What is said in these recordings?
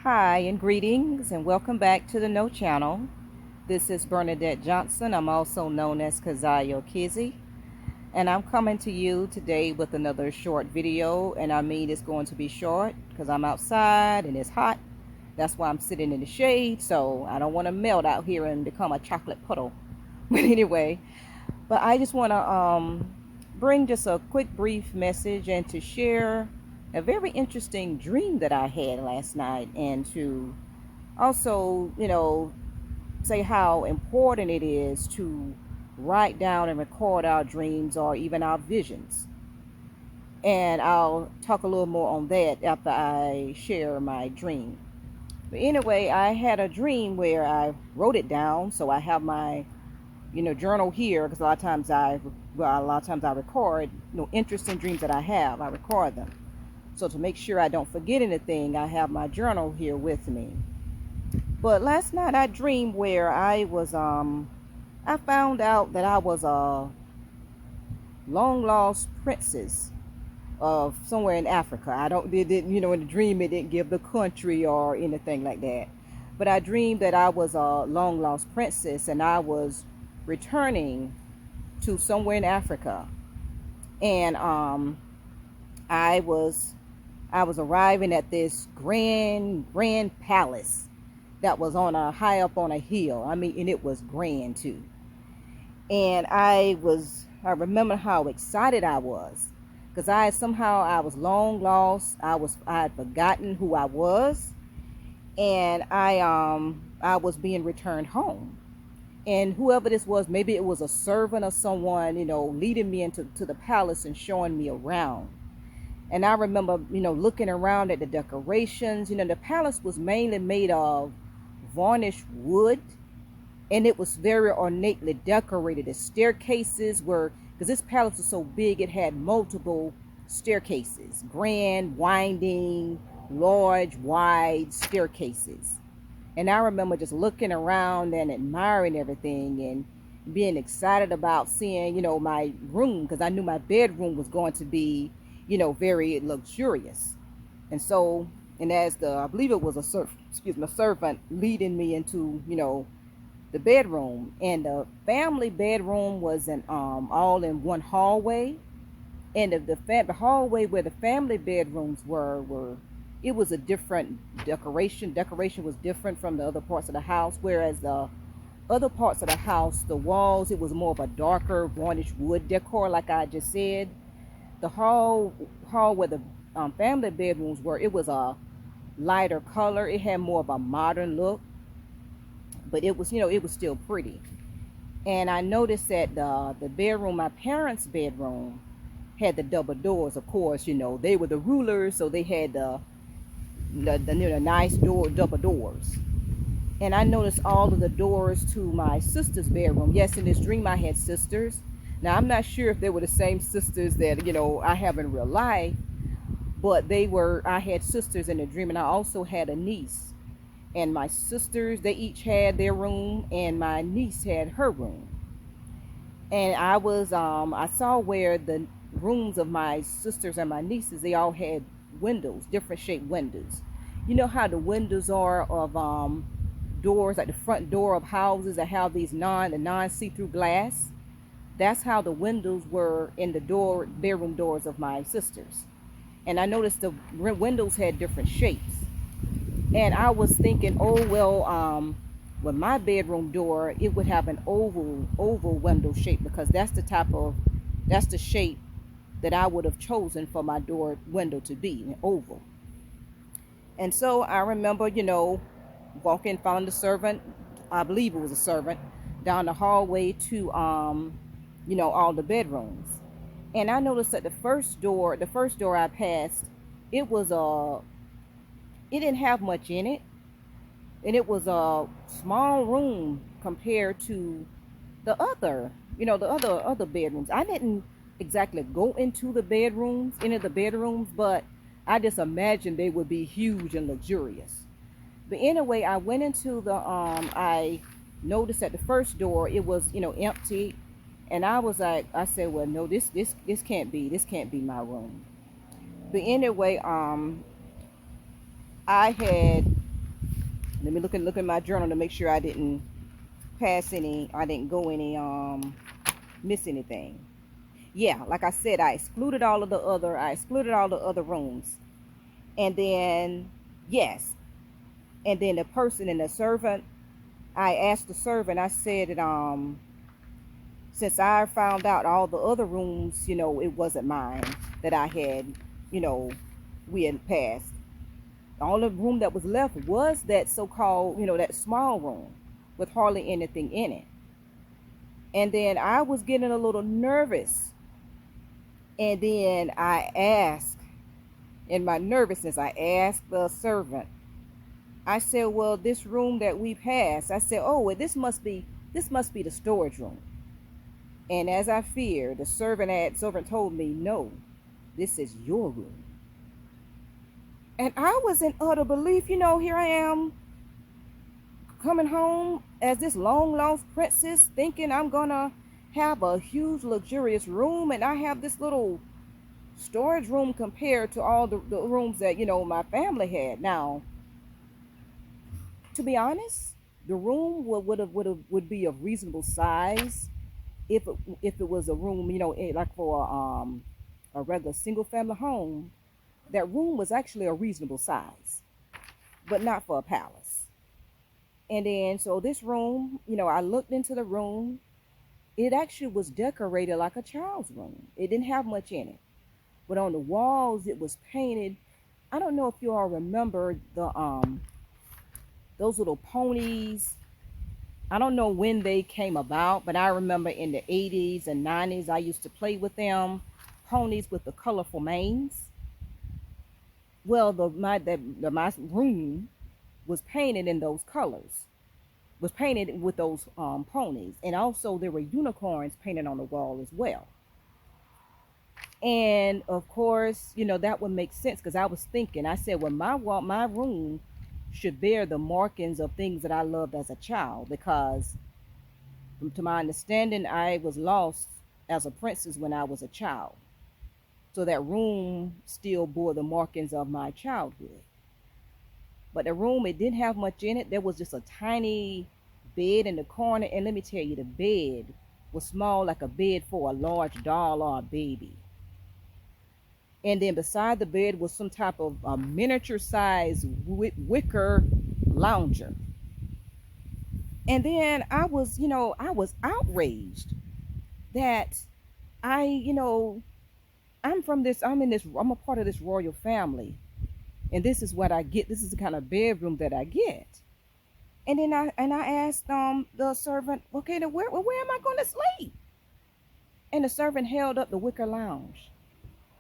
Hi, and greetings, and welcome back to the No Channel. This is Bernadette Johnson. I'm also known as Kazayo Kizzy, and I'm coming to you today with another short video. And I mean, it's going to be short because I'm outside and it's hot. That's why I'm sitting in the shade, so I don't want to melt out here and become a chocolate puddle. But anyway, I just want to bring just a quick, brief message and to share a very interesting dream that I had last night, and to also, say how important it is to write down and record our dreams or even our visions. And I'll talk a little more on that after I share my dream. But anyway, I had a dream where I wrote it down, so I have my journal here, because a lot of times I record interesting dreams that I record them. So to make sure I don't forget anything, I have my journal here with me. But last night I dreamed where I found out that I was a long lost princess of somewhere in Africa. I don't did in the dream it didn't give the country or anything like that. But I dreamed that I was a long lost princess and I was returning to somewhere in Africa. And I was I was arriving at this grand palace that was on a high up on a hill. I mean, and it was grand too. And I remember how excited I was, because I was long lost. I had forgotten who I was, and I was being returned home. And whoever this was, maybe it was a servant or someone, leading me into the palace and showing me around. And I remember, looking around at the decorations. The palace was mainly made of varnished wood, and it was very ornately decorated. The staircases were, because this palace was so big, it had multiple staircases, grand, winding, large, wide staircases. And I remember just looking around and admiring everything and being excited about seeing, my room, because I knew my bedroom was going to be, very luxurious. And so, and as I believe it was a servant leading me into, the bedroom, and the family bedroom was all in one hallway. And the hallway where the family bedrooms were it was a different decoration was different from the other parts of the house, whereas the other parts of the house, the walls, it was more of a darker varnished wood decor, like I just said. The hall where the family bedrooms were, it was a lighter color. It had more of a modern look, but it was still pretty. And I noticed that the bedroom, my parents' bedroom, had the double doors. Of course, they were the rulers, so they had the nice double doors. And I noticed all of the doors to my sister's bedroom. Yes, in this dream I had sisters. Now I'm not sure if they were the same sisters that I have in real life, but they were. I had sisters in the dream, and I also had a niece. And my sisters, they each had their room, and my niece had her room. And I saw where the rooms of my sisters and my nieces, they all had windows, different shaped windows. You know how the windows are of doors, like the front door of houses that have these non see-through glass. That's how the windows were in the bedroom doors of my sisters. And I noticed the windows had different shapes. And I was thinking, oh well, with my bedroom door, it would have an oval window shape, because that's the shape that I would have chosen for my door window to be, an oval. And so I remember, walking, found the servant, I believe it was a servant, down the hallway to all the bedrooms. And I noticed that the first door I passed, it was it didn't have much in it, and it was a small room compared to the other bedrooms. I didn't exactly go into any of the bedrooms, but I just imagined they would be huge and luxurious. But anyway, I went into I noticed at the first door it was, empty, And I was like, I said, well, no, this can't be my room. But anyway, I had, let me look at my journal to make sure I didn't I didn't go any, miss anything. Yeah, like I said, I excluded all the other rooms. And then, yes, and then the person and the servant, I asked the servant, I said that, since I found out all the other rooms, it wasn't mine, that I had, you know, we had passed. The only room that was left was that so-called, that small room with hardly anything in it. And then I was getting a little nervous. And then in my nervousness, I asked the servant, I said, well, this room that we passed, I said, oh, well, this must be the storage room. And as I feared, the servant told me, no, this is your room. And I was in utter belief. Here I am coming home as this long lost princess, thinking I'm gonna have a huge luxurious room, and I have this little storage room compared to all the rooms that my family had. Now, to be honest, the room would be of reasonable size if it was a room, like for a regular single family home. That room was actually a reasonable size, but not for a palace. And then, so this room, I looked into the room. It actually was decorated like a child's room. It didn't have much in it, but on the walls it was painted. I don't know if you all remember those little ponies. I don't know when they came about, but I remember in the 80s and 90s I used to play with them. Ponies with the colorful manes. Well, my room was painted in those colors. Was painted with those ponies, and also there were unicorns painted on the wall as well. And of course, that would make sense because I was thinking. I said, well, my room should bear the markings of things that I loved as a child, because, to my understanding, I was lost as a princess when I was a child. So that room still bore the markings of my childhood. But the room, it didn't have much in it. There was just a tiny bed in the corner. And let me tell you, the bed was small, like a bed for a large doll or a baby. And then beside the bed was some type of miniature size wicker lounger. And then I was outraged that I, I'm a part of this royal family. And this is what I get. This is the kind of bedroom that I get. And then I asked the servant, okay, then where am I going to sleep? And the servant held up the wicker lounge.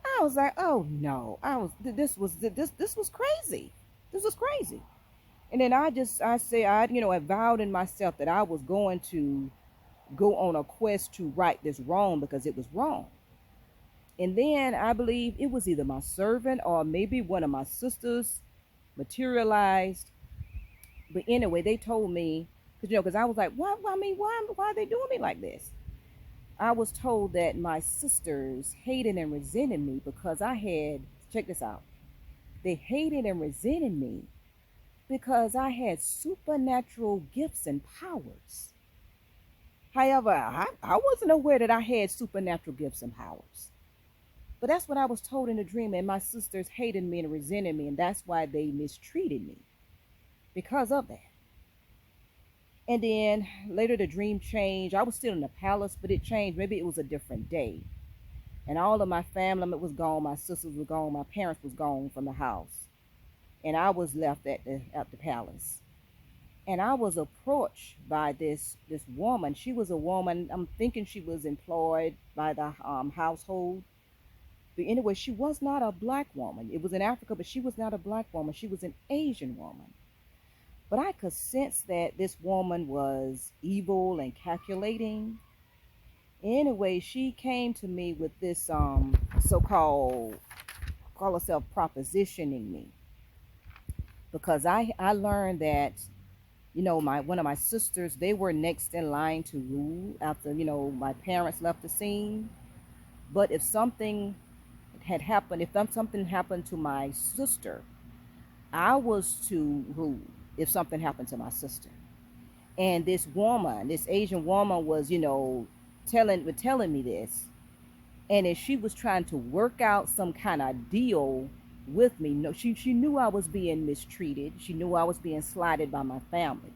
I was like, oh no, this was crazy. This was crazy. And then I vowed in myself that I was going to go on a quest to right this wrong, because it was wrong. And then I believe it was either my servant or maybe one of my sisters materialized. But anyway, they told me, because I was like, what? I mean, why are they doing me like this? I was told that my sisters hated and resented me because check this out. They hated and resented me because I had supernatural gifts and powers. However, I wasn't aware that I had supernatural gifts and powers. But that's what I was told in the dream, and my sisters hated me and resented me, and that's why they mistreated me because of that. And then later the dream changed. I was still in the palace, but it changed. Maybe it was a different day. And all of my family was gone. My sisters were gone. My parents was gone from the house. And I was left at the palace. And I was approached by this woman. She was a woman. I'm thinking she was employed by the household. But anyway, she was not a black woman. It was in Africa, but she was not a black woman. She was an Asian woman. But I could sense that this woman was evil and calculating. Anyway, she came to me with this so-called, call herself propositioning me. Because I learned that my one of my sisters, they were next in line to rule after, my parents left the scene. But if something had happened, if something happened to my sister, I was to rule if something happened to my sister. And this woman, this Asian woman, was, telling me this. And if she was trying to work out some kind of deal with me, no, she knew I was being mistreated. She knew I was being slighted by my family.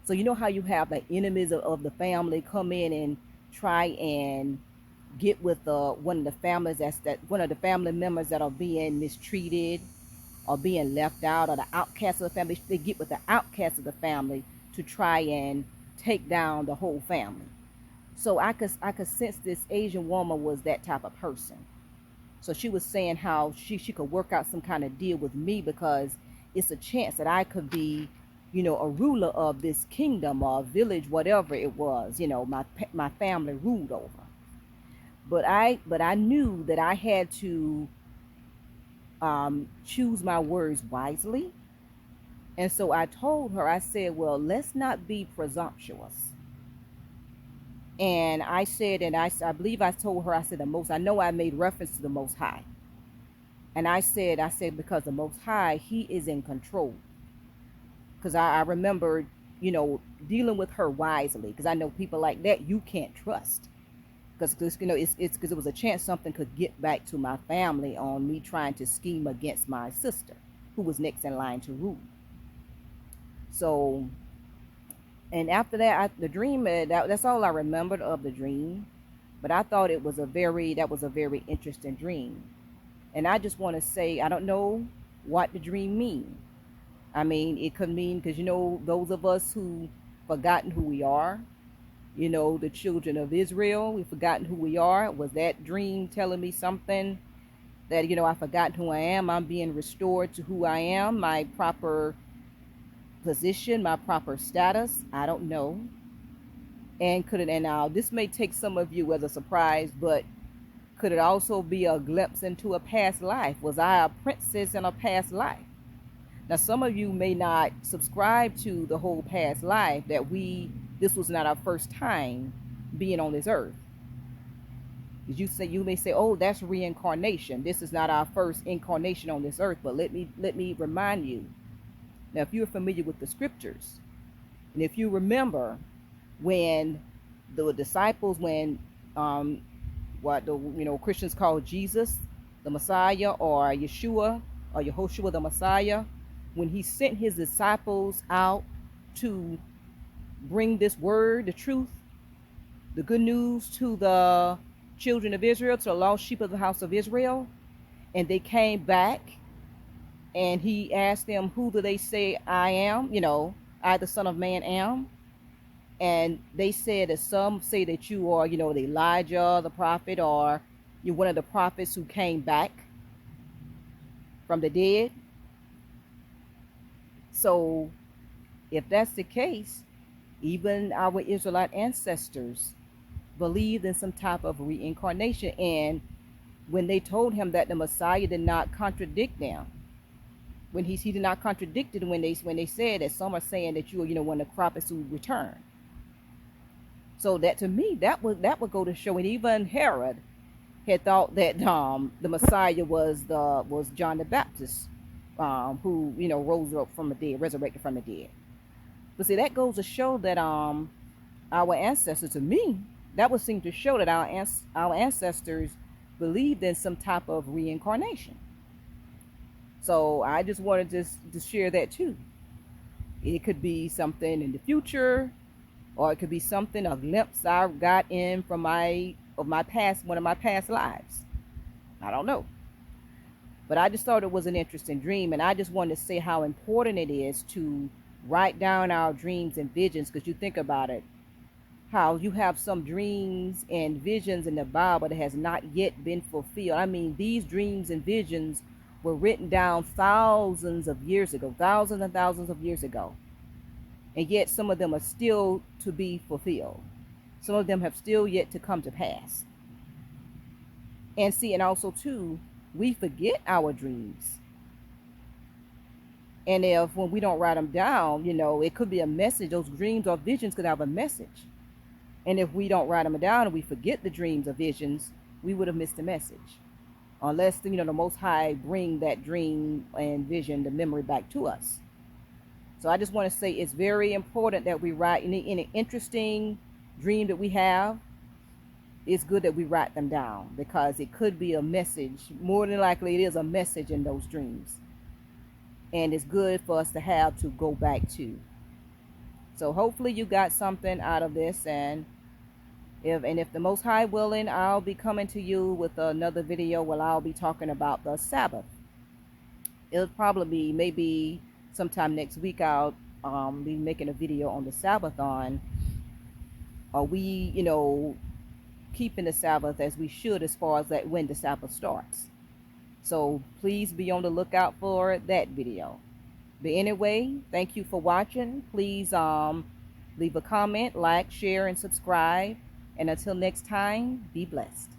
So you know how you have the enemies of the family come in and try and get with one of the families that one of the family members that are being mistreated or being left out, or the outcast of the family. They get with the outcast of the family to try and take down the whole family. So I could sense this Asian woman was that type of person. So she was saying how she could work out some kind of deal with me because it's a chance that I could be, a ruler of this kingdom or village, whatever it was, my family ruled over. But I knew that I had to choose my words wisely. And so I told her, I said, well, let's not be presumptuous. And I said, and I believe I told her, I said, I know I made reference to the Most High. And I said, because the Most High, He is in control. Because I remember, dealing with her wisely. Because I know people like that you can't trust. Because it's because it was a chance something could get back to my family on me trying to scheme against my sister, who was next in line to rule. So, and after that, the dream, that's all I remembered of the dream. But I thought that was a very interesting dream. And I just want to say, I don't know what the dream means. I mean, it could mean, because, those of us who forgotten who we are, the children of Israel, we've forgotten who we are. Was that dream telling me something that, I've forgotten who I am? I'm being restored to who I am, my proper position, my proper status? I don't know. And now this may take some of you as a surprise, but could it also be a glimpse into a past life? Was I a princess in a past life? Now, some of you may not subscribe to the whole past life, that this was not our first time being on this earth. You may say, oh, that's reincarnation. This is not our first incarnation on this earth. But let me remind you. Now, if you're familiar with the scriptures, and if you remember when the disciples, when what the Christians call Jesus, the Messiah, or Yeshua, or Yehoshua the Messiah, when he sent his disciples out to bring this word, the truth, the good news to the children of Israel, to the lost sheep of the house of Israel, and they came back, and he asked them, who do they say I am? I, the Son of Man, am. And they said that some say that you are, the Elijah, the prophet, or you're one of the prophets who came back from the dead. So if that's the case, even our Israelite ancestors believed in some type of reincarnation. And when they told him that the Messiah did not contradict them, when he did not contradict it when they said that some are saying that you are, one of the prophets who return. So that, to me, that would go to show. And even Herod had thought that the Messiah was John the Baptist, who rose up from the dead, resurrected from the dead. But see, that goes to show that our ancestors, to me, that would seem to show that our ancestors believed in some type of reincarnation. So I just wanted to share that too. It could be something in the future, or it could be something, a glimpse I got in from one of my past lives. I don't know. But I just thought it was an interesting dream, and I just wanted to say how important it is to write down our dreams and visions, because you think about it, how you have some dreams and visions in the Bible that has not yet been fulfilled. I mean, these dreams and visions were written down thousands of years ago, thousands and thousands of years ago. And yet some of them are still to be fulfilled. Some of them have still yet to come to pass. And also too, we forget our dreams. And if when we don't write them down, you know, it could be a message. Those dreams or visions could have a message. And if we don't write them down and we forget the dreams or visions, we would have missed the message. Unless, you know, the Most High bring that dream and vision, the memory back to us. So I just want to say it's very important that we write any interesting dream that we have. It's good that we write them down because it could be a message. More than likely, it is a message in those dreams. And it's good for us to have to go back to. So hopefully you got something out of this, and if the Most High willing, I'll be coming to you with another video where I'll be talking about the Sabbath. It'll probably be maybe sometime next week. I'll be making a video on the Sabbath, on are we, you know, keeping the Sabbath as we should, as far as that when the Sabbath starts. So please be on the lookout for that video. But anyway, thank you for watching. Please leave a comment, like, share, and subscribe. And until next time, be blessed.